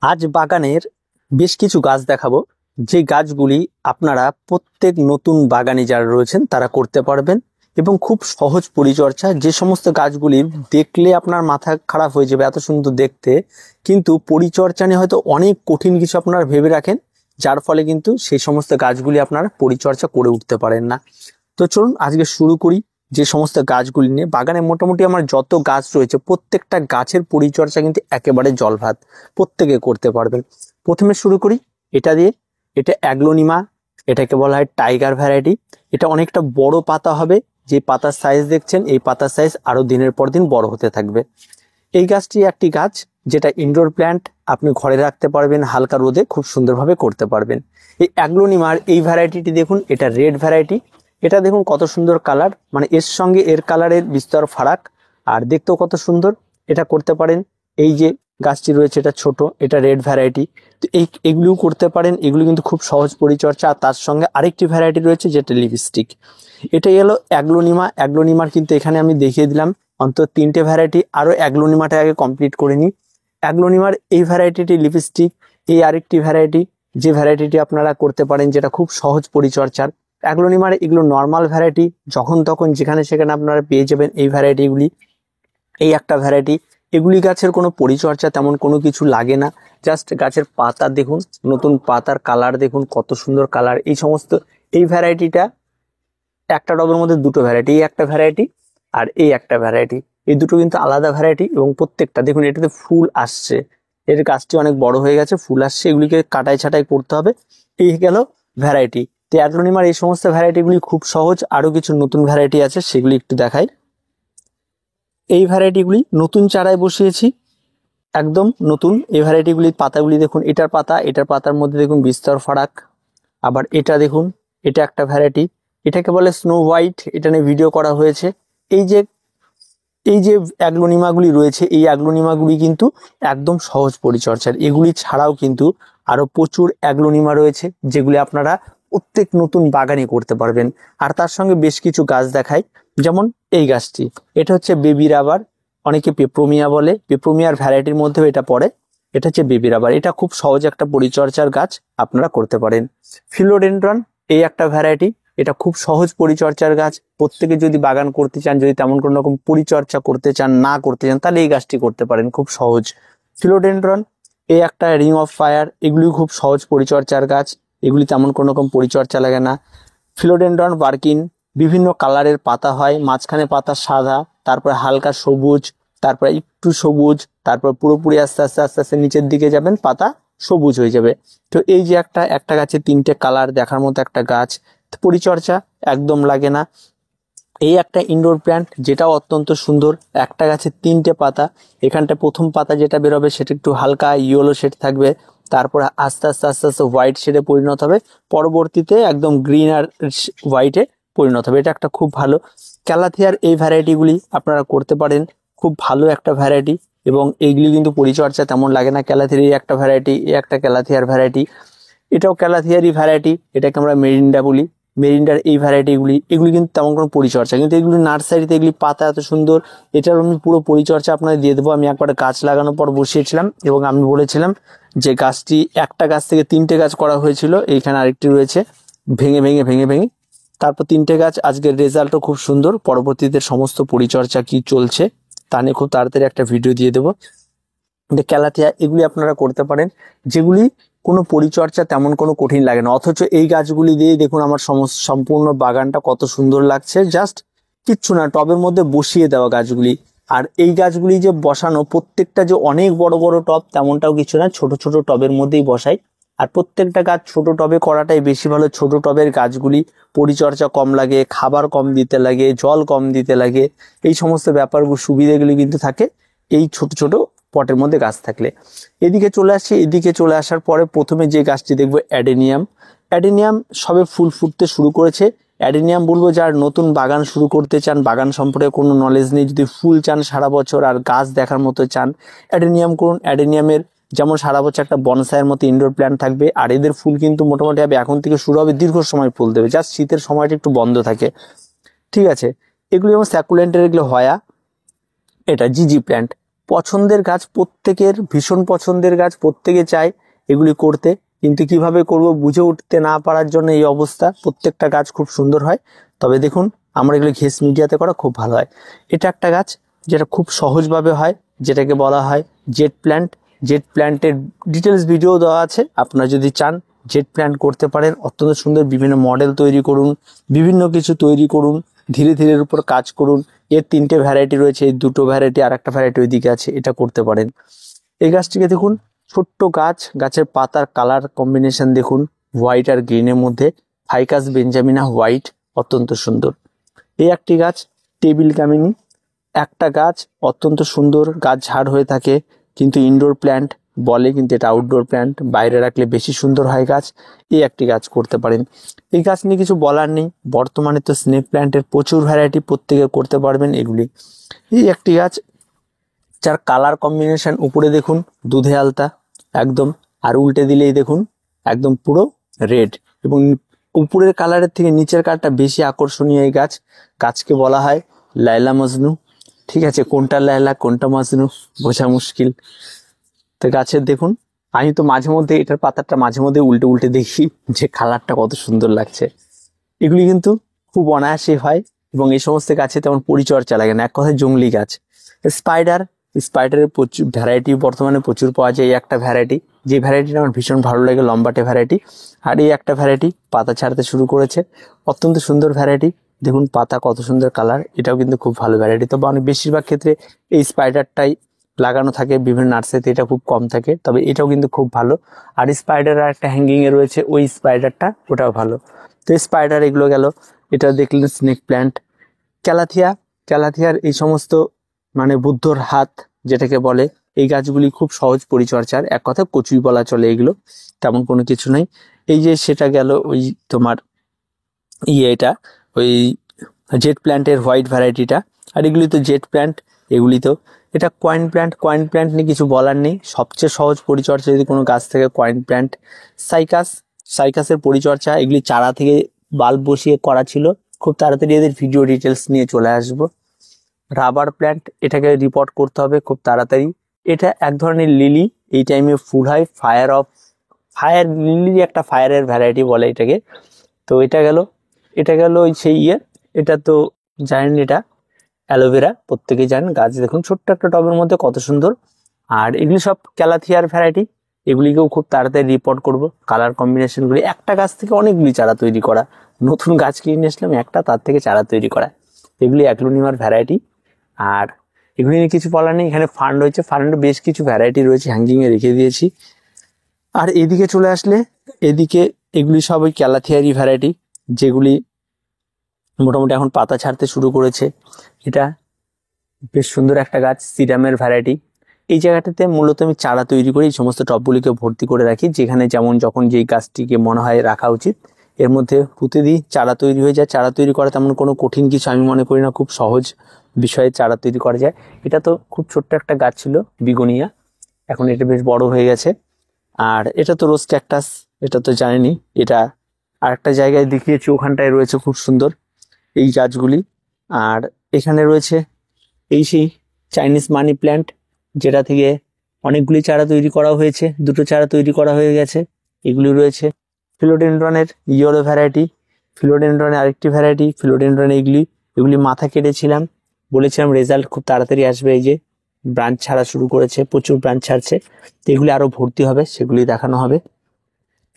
আজ বাগানের বেশ কিছু গাছ দেখাবো, যে গাছগুলি আপনারা প্রত্যেক নতুন বাগানি যারা রয়েছেন তারা করতে পারবেন এবং খুব সহজ পরিচর্যা। যে সমস্ত গাছগুলি দেখলে আপনার মাথা খারাপ হয়ে যাবে, এত সুন্দর দেখতে, কিন্তু পরিচর্যা নিয়ে হয়তো অনেক কঠিন কিছু আপনারা ভেবে রাখেন, যার ফলে কিন্তু সেই সমস্ত গাছগুলি আপনারা পরিচর্যা করে উঠতে পারেন না। তো চলুন আজকে শুরু করি যে সমস্ত গাছগুলি নিয়ে। বাগানে মোটামুটি আমার যত গাছ রয়েছে প্রত্যেকটা গাছের পরিচর্যা কিন্তু একেবারে জলভাত, প্রত্যেকে করতে পারবেন। প্রথমে শুরু করি এটা দিয়ে। এটা অ্যাগ্লোনিমা, এটাকে বলা হয় টাইগার ভ্যারাইটি। এটা অনেকটা বড় পাতা হবে, যে পাতার সাইজ দেখছেন এই পাতার সাইজ আরো দিনের পর দিন বড় হতে থাকবে। এই গাছটি একটি গাছ যেটা ইনডোর প্ল্যান্ট, আপনি ঘরে রাখতে পারবেন, হালকা রোদে খুব সুন্দরভাবে করতে পারবেন। এই অ্যাগ্লোনিমার এই ভ্যারাইটিটি দেখুন, এটা রেড ভ্যারাইটি। এটা দেখুন কত সুন্দর কালার, মানে এর সঙ্গে এর কালারের বিস্তর ফারাক, আর দেখতেও কত সুন্দর। এটা করতে পারেন। এই যে গাছটি রয়েছে এটা ছোট, এটা রেড ভ্যারাইটি। তো এগুলিও করতে পারেন, এগুলো কিন্তু খুব সহজ পরিচর্যা। আর তার সঙ্গে আরেকটি ভ্যারাইটি রয়েছে যেটা লিপস্টিক। এটাই হলো অ্যাগ্লোনিমা। অ্যাগ্লোনিমার কিন্তু এখানে আমি দেখিয়ে দিলাম অন্তত 3টে ভ্যারাইটি। আরও অ্যাগ্লোনিমাটা আগে কমপ্লিট করে নিই। অ্যাগ্লোনিমার এই ভ্যারাইটিটি লিপস্টিক। এই আরেকটি ভ্যারাইটি, যে ভ্যারাইটিটি আপনারা করতে পারেন যেটা খুব সহজ পরিচর্যার। অ্যাগ্লোনিমার এগুলো নর্মাল ভ্যারাইটি, যখন তখন যেখানে সেখানে আপনারা পেয়ে যাবেন এই ভ্যারাইটিগুলি। এই একটা ভ্যারাইটি, এগুলি গাছের কোনো পরিচর্যা তেমন কোনো কিছু লাগে না, জাস্ট গাছের পাতা দেখুন, নতুন পাতার কালার দেখুন কত সুন্দর কালার। এই সমস্ত এই ভ্যারাইটিটা একটা টবের মধ্যে দুটো ভ্যারাইটি, এই একটা ভ্যারাইটি আর এই একটা ভ্যারাইটি, এই দুটো কিন্তু আলাদা ভ্যারাইটি। এবং প্রত্যেকটা দেখুন এটাতে ফুল আসছে, এর গাছটি অনেক বড় হয়ে গেছে, ফুল আসছে, এগুলিকে কাটাই ছাটাই করতে হবে। এই গেল ভ্যারাইটি। তো অ্যাগ্লোনিমার এই সমস্ত ভ্যারাইটিগুলি খুব সহজ। আরো কিছু নতুন ভ্যারাইটি আছে, সেগুলি একটু দেখাই। এই ভ্যারাইটিগুলি নতুন চারায় বসিয়েছি, একদম নতুন। এই ভ্যারাইটিগুলির পাতাগুলি দেখুন, এটার পাতা এটার পাতার মধ্যে দেখুন বিস্তর ফারাক। আবার এটা দেখুন, এটা একটা ভ্যারাইটি, এটাকে বলে স্নো হোয়াইট, এটা নিয়ে ভিডিও করা হয়েছে। এই যে এই যে অ্যাগ্লোনিমাগুলি রয়েছে, এই অ্যাগ্লোনিমাগুলি কিন্তু একদম সহজ পরিচর্যার। এগুলি ছাড়াও কিন্তু আরো প্রচুর অ্যাগ্লোনিমা রয়েছে যেগুলি আপনারা প্রত্যেক নতুন বাগানে করতে পারবেন। আর তার সঙ্গে বেশ কিছু গাছ দেখাই, যেমন এই গাছটি, এটা হচ্ছে বেবি রাবার, অনেকে পেপ্রোমিয়া বলে, পেপ্রোমিয়ার ভ্যারাইটির মধ্যেও এটা পড়ে। এটা হচ্ছে বেবি রাবার, এটা খুব সহজ একটা পরিচর্যার গাছ, আপনারা করতে পারেন। ফিলোডেনড্রন এই একটা ভ্যারাইটি, এটা খুব সহজ পরিচর্যার গাছ। প্রত্যেকে যদি বাগান করতে চান, যদি তেমন কোনো রকম পরিচর্যা করতে চান না করতে চান, তাহলে এই গাছটি করতে পারেন, খুব সহজ। ফিলোডেনড্রন এই একটা রিং অফ ফায়ার, এগুলি খুব সহজ পরিচর্যার গাছ, এগুলি তেমন কোনো রকম পরিচর্যা লাগে না। ফিলোডেনড্রন বার্কিন, বিভিন্ন কালারের পাতা হয়, মাঝখানে পাতা সাদা, তারপরে হালকা সবুজ, তারপরে একটু সবুজ, তারপর পুরোপুরি আস্তে আস্তে আস্তে আস্তে নিচের দিকে যাবেন, পাতা সবুজ হয়ে যাবে। তো এই যে একটা গাছে 3টে কালার দেখার মতো একটা গাছ, পরিচর্যা একদম লাগে না। এই একটা ইনডোর প্ল্যান্ট, যেটাও অত্যন্ত সুন্দর। একটা গাছে 3টে পাতা, এখানটা প্রথম পাতা যেটা বেরোবে সেটা একটু হালকা ইয়েলো শেড থাকবে, তারপরে আস্তে আস্তে আস্তে আস্তে হোয়াইট শেডে পরিণত হবে, পরবর্তীতে একদম গ্রিন আর হোয়াইটে পরিণত হবে। এটা একটা খুব ভালো ক্যালাথিয়ার। এই ভ্যারাইটিগুলি আপনারা করতে পারেন, খুব ভালো একটা ভ্যারাইটি, এবং এইগুলি কিন্তু পরিচর্যা তেমন লাগে না। ক্যালাথিয়ার এই একটা ভ্যারাইটি, এই একটা ক্যালাথিয়ার ভ্যারাইটি, এটাও ক্যালাথিয়ারই ভ্যারাইটি, এটাকে আমরা মেরিন্ডা বলি। মেরিন্ডার এই ভ্যারাইটিগুলি, এগুলি কিন্তু তেমন কোনো পরিচর্যা, কিন্তু এগুলি নার্সারিতে, এগুলি পাতা এত সুন্দর, এটার আমি পুরো পরিচর্যা আপনাদের দিয়ে দেবো। আমি একবার গাছ লাগানোর পর বসিয়েছিলাম এবং আমি বলেছিলাম যে গাছটি, একটা গাছ থেকে 3টে গাছ করা হয়েছিল, এইখানে আরেকটি রয়েছে, ভেঙে ভেঙে ভেঙে ভেঙে তারপর 3টে গাছ। আজকের রেজাল্টও খুব সুন্দর। পরবর্তীতে সমস্ত পরিচর্যা কি চলছে তা নিয়ে খুব তাড়াতাড়ি একটা ভিডিও দিয়ে দেবো। ক্যালাথিয়া এগুলি আপনারা করতে পারেন, যেগুলি কোনো পরিচর্যা তেমন কোনো কঠিন লাগে না। অথচ এই গাছগুলি দিয়ে দেখুন আমার সম্পূর্ণ বাগানটা কত সুন্দর লাগছে, জাস্ট কিচ্ছু না, টবের মধ্যে বসিয়ে দেওয়া গাছগুলি। আর এই গাছগুলি যে বসানো, প্রত্যেকটা যে অনেক বড় বড় টব তেমনটাও কিছু না, ছোট ছোট টবের মধ্যেই বসাই। আর প্রত্যেকটা গাছ ছোট টবে করাটাই বেশি ভালো। ছোট টবের গাছগুলি পরিচর্যা কম লাগে, খাবার কম দিতে লাগে, জল কম দিতে লাগে, এই সমস্ত ব্যাপারগুলো সুবিধাগুলি কিন্তু থাকে এই ছোট ছোট পটের মধ্যে গাছ থাকলে। এদিকে চলে আসছি, এদিকে চলে আসার পরে প্রথমে যে গাছটি দেখবো অ্যাডেনিয়াম। অ্যাডেনিয়াম সবে ফুল ফুটতে শুরু করেছে। অ্যাডেনিয়াম বলবো যার নতুন বাগান শুরু করতে চান, বাগান সম্পর্কে কোনো নলেজ নেই, যদি ফুল চান সারা বছর আর গাছ দেখার মতো চান, অ্যাডেনিয়াম করুন। অ্যাডেনিয়ামের যেমন সারা বছর একটা বনসাইয়ের মতো ইনডোর প্ল্যান্ট থাকবে, আর এদের ফুল কিন্তু মোটামুটি হবে এখন থেকে শুরু হবে, দীর্ঘ সময় ফুল দেবে, জাস্ট শীতের সময়টা একটু বন্ধ থাকে, ঠিক আছে। এগুলো যেমন স্যাকুলেন্টের, এগুলো হয়া, এটা জিজি প্ল্যান্ট, পছন্দের গাছ, প্রত্যেকের ভীষণ পছন্দের গাছ, প্রত্যেকে চায় এগুলি করতে, কিন্তু কিভাবে করব বুঝে উঠতে না পারার জন্য এই অবস্থা। প্রত্যেকটা গাছ খুব সুন্দর হয়, তবে দেখুন আমরা এগুলো ঘেস মিডিয়াতে করা খুব ভালো হয়। এটা একটা গাছ যেটা খুব সহজভাবে হয়, যেটাকে বলা হয় জেট প্ল্যান্ট। জেট প্ল্যান্টের ডিটেলস ভিডিও দেওয়া আছে, আপনারা যদি চান জেট প্ল্যান্ট করতে পারেন। অত্যন্ত সুন্দর, বিভিন্ন মডেল তৈরি করুন, বিভিন্ন কিছু তৈরি করুন, ধীরে ধীরে এর উপর কাজ করুন। এর 3টে ভ্যারাইটি রয়েছে, এই 2টো ভ্যারাইটি, আর একটা ভ্যারাইটি ওইদিকে আছে, এটা করতে পারেন। এই গাছটিকে দেখুন, ছোট্ট গাছ, গাছের পাতার কালার কম্বিনেশন দেখুন, হোয়াইট আর গ্রিনের মধ্যে, ফাইকাস বেঞ্জামিনা হোয়াইট, অত্যন্ত সুন্দর। এই একটি গাছ টেবিল কামিনী, একটা গাছ অত্যন্ত সুন্দর, গাছ ঝাড় হয়ে থাকে, কিন্তু ইনডোর প্ল্যান্ট বলে, কিন্তু এটা আউটডোর প্ল্যান্ট, বাইরে রাখলে বেশি সুন্দর হয় গাছ। এই একটি গাছ করতে পারেন। এই গাছ নিয়ে কিছু বলার নেই, বর্তমানে তো স্নেক প্ল্যান্টের প্রচুর ভ্যারাইটি, প্রত্যেকে করতে পারবেন এগুলি। এই একটি গাছ যার কালার কম্বিনেশন, উপরে দেখুন দুধে আলতা একদম, আর উল্টে দিলেই দেখুন একদম পুরো রেড, এবং উপরের কালারের থেকে নিচের কালারটা বেশি আকর্ষণীয়। এই গাছকে বলা হয় লাইলা মজনু। ঠিক আছে, কোনটা লাইলা কোনটা মজনু বোঝা মুশকিল। তো গাছের দেখুন, আমি তো মাঝে মধ্যে এটার পাতাটা মাঝে মধ্যে উল্টে উল্টে দেখি যে কালারটা কত সুন্দর লাগছে। এগুলি কিন্তু খুব অনায়াসে হয়, এবং এই সমস্ত গাছে তেমন পরিচর্যা লাগে না, এক কথায় জংলি গাছ। স্পাইডারের প্রচুর ভ্যারাইটি বর্তমানে প্রচুর পাওয়া যায়। এই একটা ভ্যারাইটি, যে ভ্যারাইটিটা আমার ভীষণ ভালো লাগে, লম্বাটে ভ্যারাইটি। আর এই একটা ভ্যারাইটি পাতা ছাড়তে শুরু করেছে, অত্যন্ত সুন্দর ভ্যারাইটি। দেখুন পাতা কত সুন্দর কালার, এটাও কিন্তু খুব ভালো ভ্যারাইটি। তবে অনেক বেশিরভাগ ক্ষেত্রে এই স্পাইডারটাই লাগানো থাকে বিভিন্ন নার্সারিতে, এটা খুব কম থাকে, তবে এটাও কিন্তু খুব ভালো। আর স্পাইডার আর একটা হ্যাঙ্গিং এ রয়েছে, ওই স্পাইডারটা, ওটাও ভালো। তো স্পাইডার এগুলো গেল। এটা দেখলেন স্নেক প্ল্যান্ট। ক্যালাথিয়ার এই সমস্ত মানে বুদ্ধর হাত যেটাকে বলে, এই গাছগুলি খুব সহজ পরিচর্যার, এক কথা কচুই বলা চলে, এগুলো তেমন কোনো কিছু নাই। এই যে সেটা গেল ওই তোমার এটা ওই জেট প্ল্যান্টের হোয়াইট ভ্যারাইটিটা। আর এগুলি তো জেট প্ল্যান্ট, এগুলি তো এটা কয়েন প্ল্যান্ট নিয়ে কিছু বলার নেই, সবচেয়ে সহজ পরিচর্যা যদি কোনো গাছ থেকে কয়েন প্ল্যান্ট। সাইকাসের পরিচর্যা, এগুলি চারা থেকে বাল্ব বসিয়ে করা ছিল, খুব তাড়াতাড়ি এদের ভিডিও ডিটেলস নিয়ে চলে আসবো। রাবার প্ল্যান্ট, এটাকে রিপোর্ট করতে হবে খুব তাড়াতাড়ি। এটা এক ধরনের লিলি, এই টাইমে ফুল হয়, ফায়ার লিলি, একটা ফায়ারের ভ্যারাইটি বলে এটাকে। তো এটা গেল ওই সেই এটা তো জানেন, এটা অ্যালোভেরা, প্রত্যেকেই জানেন। গাছ দেখুন ছোট্ট একটা টবের মধ্যে কত সুন্দর। আর এগুলি সব ক্যালাথিয়ার ভ্যারাইটি, এগুলিকেও খুব তাড়াতাড়ি রিপোর্ট করব। কালার কম্বিনেশনগুলি, একটা গাছ থেকে অনেকগুলি চারা তৈরি করা, নতুন গাছ কিনে আসলাম একটা, তার থেকে চারা তৈরি করা, এগুলি অ্যাগ্লোনিমার ভ্যারাইটি। আর এগুলি নিয়ে কিছু বলার নেই। এখানে ফান্ড রয়েছে, ফান্ডে বেশ কিছু ভ্যারাইটি রয়েছে, হ্যাঙ্গিং এ রেখে দিয়েছি। আর এদিকে চলে আসলে, এদিকে এগুলি সব ওই ক্যালাথিয়ারি ভ্যারাইটি, যেগুলি মোটামুটি এখন পাতা ছাড়তে শুরু করেছে। এটা বেশ সুন্দর একটা গাছ, সিরামের ভ্যারাইটি। এই জায়গাটাতে মূলত আমি চারা তৈরি করি, এই সমস্ত টবগুলিকে ভর্তি করে রাখি, যেখানে যেমন যখন যেই গাছটিকে মনে হয় রাখা উচিত, এর মধ্যে পুঁতে দিই, চারা তৈরি হয়ে যায়। চারা তৈরি করা তেমন কোনো কঠিন কিছু আমি মনে করি না, খুব সহজ বিষয়ে চারা তৈরি করা যায়। এটা তো খুব ছোট্ট একটা গাছ ছিল, বিগোনিয়া, এখন এটা বেশ বড় হয়ে গেছে। আর এটা তো রোজ ক্যাকটাস, এটা তো জানেনই। এটা আরেকটা জায়গায় দেখিয়েছি, ওখানটায় রয়েছে খুব সুন্দর এই গাছগুলি। আর এখানে রয়েছে এই সেই চাইনিজ মানি প্ল্যান্ট, যেটা থেকে অনেকগুলি চারা তৈরি করা হয়েছে, 2টো চারা তৈরি করা হয়ে গেছে। এগুলি রয়েছে ফিলোডেন্ড্রনের ইয়েলো ভ্যারাইটি, ফিলোডেন্ড্রনের আরেকটি ভ্যারাইটি, ফিলোডেন্ড্রন এগুলি মাথা কেটেছিলাম, বলেছিলাম রেজাল্ট খুব তাড়াতাড়ি আসবে। এই যে ব্রাঞ্চ ছাড়া শুরু করেছে, প্রচুর ব্রাঞ্চ ছাড়ছে, তো এগুলি আরো ভর্তি হবে, সেগুলি দেখানো হবে।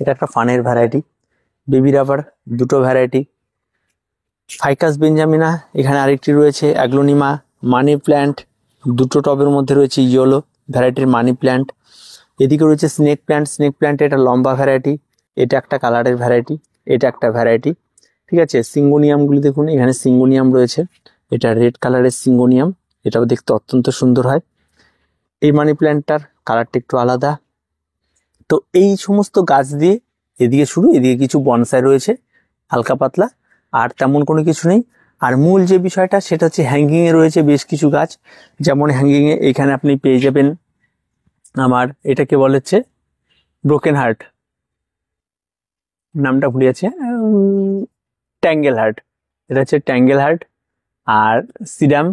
এটা একটা ফানের ভ্যারাইটি। বেবি রাবার 2টো ভ্যারাইটি। ফাইকাস বেঞ্জামিনা এখানে আরেকটি রয়েছে, অ্যাগ্লোনিমা মানি প্ল্যান্ট, 2টো টবের মধ্যে রয়েছে ইয়েলো ভ্যারাইটির মানি প্ল্যান্ট। এদিকে রয়েছে স্নেক প্ল্যান্ট, এটা লম্বা ভ্যারাইটি, এটা একটা কালারের ভ্যারাইটি, এটা একটা ভ্যারাইটি। ঠিক আছে, সিঙ্গোনিয়ামগুলি দেখুন, এখানে সিঙ্গোনিয়াম রয়েছে, এটা রেড কালারের সিঙ্গোনিয়াম, এটাও দেখতে অত্যন্ত সুন্দর হয়। এই মানি প্ল্যান্টটার কালারটা একটু আলাদা। তো এই সমস্ত গাছ দিয়ে এদিকে শুরু, এদিকে কিছু বনসাই রয়েছে হালকা পাতলা, আর তেমন কোনো কিছু নেই। আর মূল যে বিষয়টা সেটা হচ্ছে হ্যাঙ্গিং এ রয়েছে বেশ কিছু গাছ, যেমন হ্যাঙ্গিং এ এখানে আপনি পেয়ে যাবেন আমার, এটাকে বলে হচ্ছে ব্রোকেন হার্ট, নামটা ভুলে যাচ্ছে, ট্যাঙ্গেল হার্ট, এটা হচ্ছে ট্যাঙ্গেল হার্ট। আর সিরাম,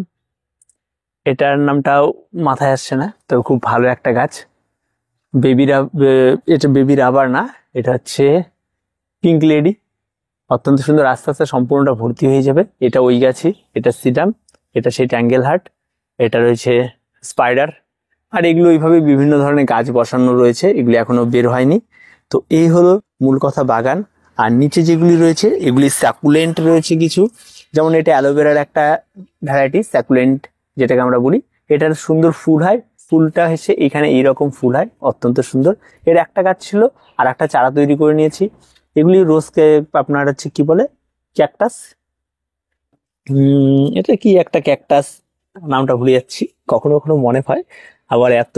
এটার নামটাও মাথায় আসছে না, তো খুব ভালো একটা গাছ। এটা বেবি রাবার না, এটা হচ্ছে পিঙ্ক লেডি। অত্যন্ত সুন্দর, আস্তে আস্তে সম্পূর্ণটা ভর্তি হয়ে যাবে। এটা ওই গাছই, এটা সিডাম, এটা সেই ট্যাঙ্গেল হার্ট, এটা রয়েছে স্পাইডার। আর এগুলো এইভাবে বিভিন্ন ধরনের গাছ বসানো রয়েছে, এগুলি এখনো বের হয়নি। তো এই হলো মূল কথা বাগান। আর নিচে যেগুলি রয়েছে এগুলি স্যাকুলেন্ট রয়েছে কিছু, যেমন এটা অ্যালোভেরার একটা ভ্যারাইটি স্যাকুলেন্ট যেটাকে আমরা বলি। এটার সুন্দর ফুল হয়, ফুলটা হচ্ছে এখানে এইরকম ফুল হয়, অত্যন্ত সুন্দর। এর একটা গাছ ছিল, আর একটা চারা তৈরি করে নিয়েছি। এগুলি রোজকে আপনার হচ্ছে কি বলে, ক্যাকটাস। এটা কি একটা ক্যাকটাস, নামটা ভুলে যাচ্ছি, কখনো কখনো মনে হয় আবার এত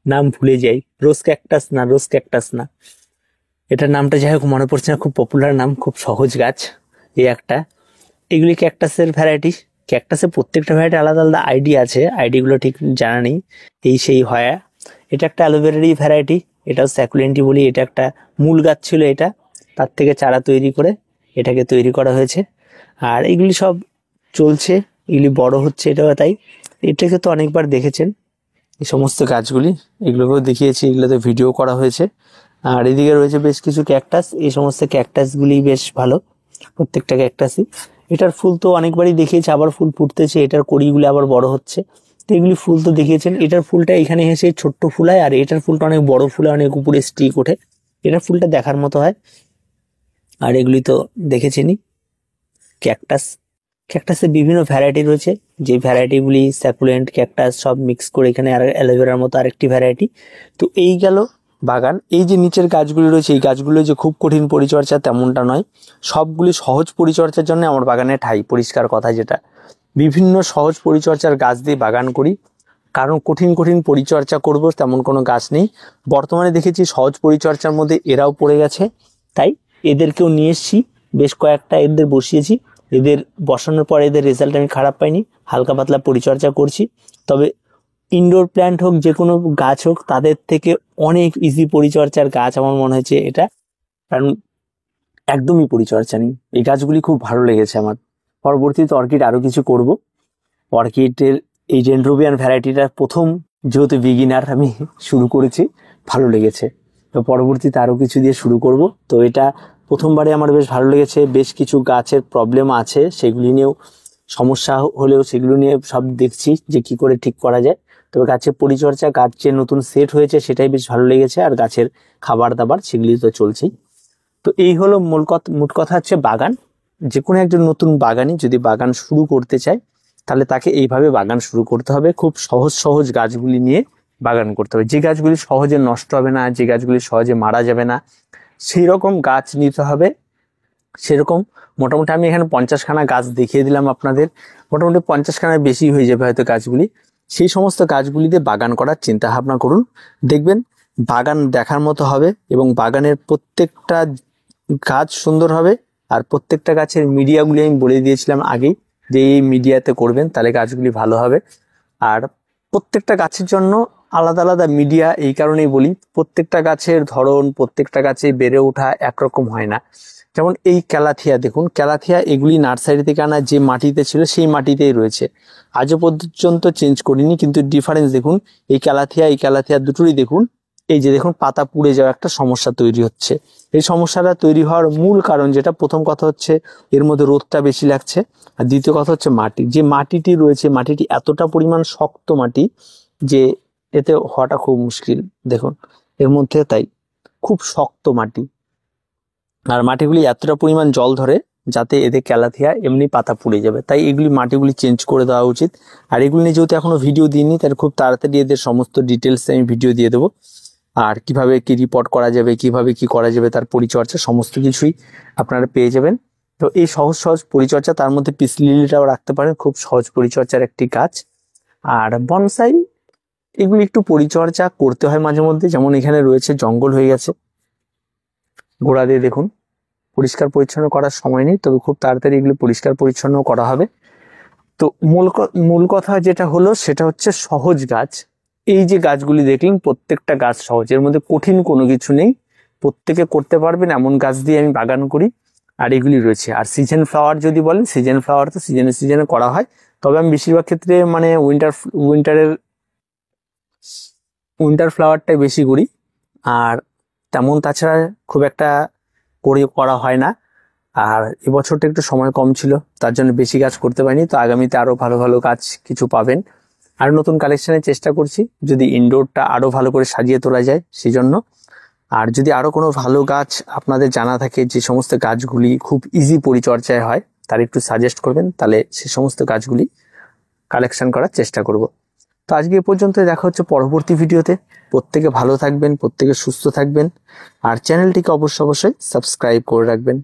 নাম ভুলে যাই। রোজ ক্যাকটাস না, রোজ ক্যাকটাস না, এটার নামটা যাই হোক মনে পড়ছে না। খুব পপুলার নাম, খুব সহজ গাছ এই একটা। এগুলি ক্যাকটাসের ভ্যারাইটি। ক্যাকটাসের প্রত্যেকটা ভ্যারাইটি আলাদা আলাদা আইডি আছে, আইডিগুলো ঠিক জানা নেই, এই সেই হয়। এটা একটা অ্যালোভেরারই ভ্যারাইটি, এটাও স্যাকুলেন্টি বলি। এটা একটা মূল গাছ ছিল, এটা তার থেকে চারা তৈরি করে এটাকে তৈরি করা হয়েছে। আর এগুলি সব চলছে, এগুলি বড় হচ্ছে, এটাও তাই। এটাকে তো অনেকবার দেখেছেন, এই সমস্ত গাছগুলি, এগুলোকেও দেখিয়েছি, এগুলোতে ভিডিও করা হয়েছে। আর এদিকে রয়েছে বেশ কিছু ক্যাকটাস, এই সমস্ত ক্যাকটাসগুলি বেশ ভালো, প্রত্যেকটা ক্যাকটাসই। এটার ফুল তো অনেকবারই দেখিয়েছি, আবার ফুল ফুটতেছে, এটার কড়িগুলি আবার বড় হচ্ছে। তো এগুলি ফুল তো দেখিয়েছেন। এটার ফুলটা এখানে এসে ছোট্ট ফুল হয়, আর এটার ফুলটা অনেক বড় ফুল হয়, অনেক উপরে স্টিক ওঠে। এটার ফুলটা দেখার মতো হয়। আর এগুলি তো দেখেছেনই ক্যাকটাস। ক্যাকটাসের বিভিন্ন ভ্যারাইটি রয়েছে, যে ভ্যারাইটিগুলি স্যাকুলেন্ট, ক্যাকটাস সব মিক্স করে এখানে আর অ্যালোভেরার মতো আরেকটি ভ্যারাইটি। তো এই গেল বাগান। এই যে নিচের গাছগুলি রয়েছে, এই গাছগুলো যে খুব কঠিন পরিচর্যা তেমনটা নয়, সবগুলি সহজ পরিচর্যার জন্য আমার বাগানে ঠাই। পরিষ্কার কথা যেটা, বিভিন্ন সহজ পরিচর্যার গাছ দিয়ে বাগান করি, কারণ কঠিন কঠিন পরিচর্যা করব তেমন কোনো গাছ নেই। বর্তমানে দেখেছি সহজ পরিচর্যার মধ্যে এরাও পড়ে গেছে, তাই এদেরকেও নিয়ে এসেছি, বেশ কয়েকটা এদের বসিয়েছি। এদের বসানোর পর এদের রেজাল্ট আমি খারাপ পাইনি, হালকা পাতলা পরিচর্যা করছি। তবে ইনডোর প্ল্যান্ট হোক, যে কোনো গাছ হোক, তাদের থেকে অনেক ইজি পরিচর্যার গাছ আমার মনে হয়েছে এটা, কারণ একদমই পরিচর্যা নেই। এই গাছগুলি খুব ভালো লেগেছে আমার। পরবর্তীতে অর্কিড আরো কিছু করব। অর্কিডের এই ডেনড্রোবিয়ান ভ্যারাইটিটা প্রথম, যেহেতু বিগিনার আমি শুরু করেছি, ভালো লেগেছে। তো পরবর্তীতে আরো কিছু দিয়ে শুরু করব। তো এটা প্রথমবারে আমার বেশ ভালো লেগেছে। বেশ কিছু গাছের প্রবলেম আছে, সেগুলি নিয়েও সমস্যা হলেও সেগুলো নিয়ে সব দেখছি যে কি করে ঠিক করা যায়। তবে গাছের পরিচর্যা, গাছ যে নতুন সেট হয়েছে সেটাই বেশ ভালো লেগেছে। আর গাছের খাবার দাবার সেগুলি তো চলছেই। তো এই হলো মোট কথা হচ্ছে বাগান। যে কোনো একজন নতুন বাগানি যদি বাগান শুরু করতে চায়, তাহলে তাকে এইভাবে বাগান শুরু করতে হবে। খুব সহজ সহজ গাছগুলি নিয়ে বাগান করতে হবে, যে গাছগুলি সহজে নষ্ট হবে না, যে গাছগুলি সহজে মারা যাবে না, সেই রকম গাছ নিতে হবে। সেরকম মোটামুটি আমি এখানে 50খানা গাছ দেখিয়ে দিলাম আপনাদের, মোটামুটি 50খানার বেশি হয়ে যাবে হয়তো গাছগুলি। সেই সমস্ত গাছগুলিতে বাগান করার চিন্তা ভাবনা করুন, দেখবেন বাগান দেখার মতো হবে, এবং বাগানের প্রত্যেকটা গাছ সুন্দর হবে। আর প্রত্যেকটা গাছের মিডিয়াগুলি আমি বলে দিয়েছিলাম আগেই, যে এই মিডিয়াতে করবেন তাহলে গাছগুলি ভালো হবে। আর প্রত্যেকটা গাছের জন্য আলাদা আলাদা মিডিয়া, এই কারণেই বলি, প্রত্যেকটা গাছের ধরন, প্রত্যেকটা গাছে বেড়ে ওঠা একরকম হয় না। যেমন এই ক্যালাথিয়া দেখুন, ক্যালাথিয়া এগুলি নার্সারি থেকে আনা, যে মাটিতে ছিল সেই মাটিতেই রয়েছে, আজও পর্যন্ত চেঞ্জ করিনি। কিন্তু ডিফারেন্স দেখুন, এই ক্যালাথিয়া দুটোরই দেখুন, এই যে দেখুন পাতা পুড়ে যাওয়া একটা সমস্যা তৈরি হচ্ছে। এই সমস্যাটা তৈরি হওয়ার মূল কারণ যেটা, প্রথম কথা হচ্ছে এর মধ্যে রোদটা বেশি লাগছে, আর দ্বিতীয় কথা হচ্ছে মাটি, যে মাটিটি রয়েছে মাটিটি এতটা পরিমাণ শক্ত মাটি যে এতে হওয়াটা খুব মুশকিল। দেখুন এর মধ্যে তাই খুব শক্ত মাটি, আর মাটিগুলি এতটা পরিমাণ জল ধরে যাতে এদের ক্যালাথিয়া এমনি পাতা পুড়ে যাবে, তাই এগুলি মাটিগুলি চেঞ্জ করে দেওয়া উচিত। আর এগুলি নিয়ে যেহেতু এখনো ভিডিও দিইনি, তাহলে খুব তাড়াতাড়ি এদের সমস্ত ডিটেলস আমি ভিডিও দিয়ে দেবো। আর কিভাবে কি রিপোর্ট করা যাবে, কিভাবে কি করা যাবে, তার পরিচর্যা সমস্ত কিছুই আপনারা পেয়ে যাবেন। তো এই সহজ সহজ পরিচর্যা, তার মধ্যে পিস লিলিটাও রাখতে পারেন, খুব সহজ পরিচর্যার একটি গাছ। আর বনসাই এগুলি একটু পরিচর্যা করতে হয় মাঝে মধ্যে, যেমন এখানে রয়েছে জঙ্গল হয়ে গেছে গোড়া দিয়ে, দেখুন পরিষ্কার পরিচ্ছন্ন করার সময় নেই, তবে খুব তাড়াতাড়ি এগুলো পরিষ্কার পরিচ্ছন্ন করা হবে। তো মূল কথা যেটা হলো সেটা হচ্ছে সহজ গাছ। এই যে গাছগুলি দেখলেন প্রত্যেকটা গাছ সহজ, এর মধ্যে কঠিন কোনো কিছু নেই, প্রত্যেকে করতে পারবেন এমন গাছ দিয়ে আমি বাগান করি। আর এগুলি রয়েছে। আর সিজন ফ্লাওয়ার যদি বলেন, সিজন ফ্লাওয়ার তো সিজনে করা হয়, তবে আমি বেশিরভাগ ক্ষেত্রে মানে উইন্টার ফ্লাওয়ারটাই বেশি করি, আর তেমন তাছাড়া খুব একটা করা হয় না। আর এবছরটা একটু সময় কম ছিল, তার জন্য বেশি গাছ করতে পারিনি। তো আগামীতে আরো ভালো ভালো গাছ কিছু পাবেন, আর নতুন কালেকশনের চেষ্টা করছি যদি ইনডোরটা আরো ভালো করে সাজিয়ে তোলা যায় সেই জন্য। আর যদি আরো কোনো ভালো গাছ আপনাদের জানা থাকে, যে সমস্ত গাছগুলি খুব ইজি পরিচর্যায় হয়, তার একটু সাজেস্ট করবেন, তাহলে সে সমস্ত গাছগুলি কালেকশন করার চেষ্টা করব। তো আজকে এ পর্যন্ত, দেখা হচ্ছে পরবর্তী ভিডিওতে। প্রত্যেকে ভালো থাকবেন, প্রত্যেকে সুস্থ থাকবেন, আর চ্যানেলটিকে অবশ্যই সাবস্ক্রাইব করে রাখবেন।